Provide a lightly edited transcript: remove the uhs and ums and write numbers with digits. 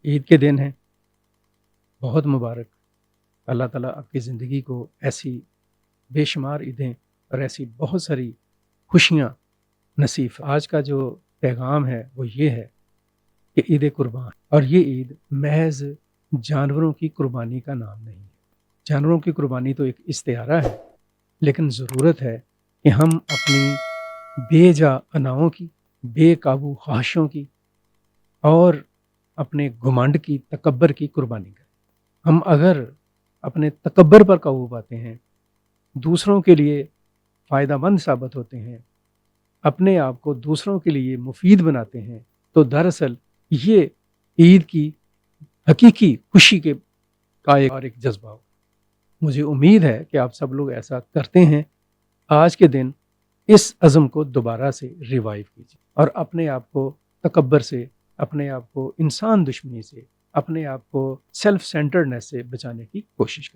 عید کے دن ہیں، بہت مبارک۔ اللہ تعالیٰ آپ کی زندگی کو ایسی بے شمار عیدیں اور ایسی بہت ساری خوشیاں نصیب۔ آج کا جو پیغام ہے وہ یہ ہے کہ عید قربان، اور یہ عید محض جانوروں کی قربانی کا نام نہیں ہے۔ جانوروں کی قربانی تو ایک استعارہ ہے، لیکن ضرورت ہے کہ ہم اپنی بے جا اناؤں کی، بے قابو خواہشوں کی اور اپنے گھمنڈ کی، تکبر کی قربانی کریں۔ ہم اگر اپنے تکبر پر قابو پاتے ہیں، دوسروں کے لیے فائدہ مند ثابت ہوتے ہیں، اپنے آپ کو دوسروں کے لیے مفید بناتے ہیں، تو دراصل یہ عید کی حقیقی خوشی کے کا ایک جذبہ ہو۔ مجھے امید ہے کہ آپ سب لوگ ایسا کرتے ہیں۔ آج کے دن اس عزم کو دوبارہ سے ریوائیو کیجیے اور اپنے آپ کو تکبر سے، اپنے آپ کو انسان دشمنی سے، اپنے آپ کو سیلف سینٹرڈنیس سے بچانے کی کوشش کریں۔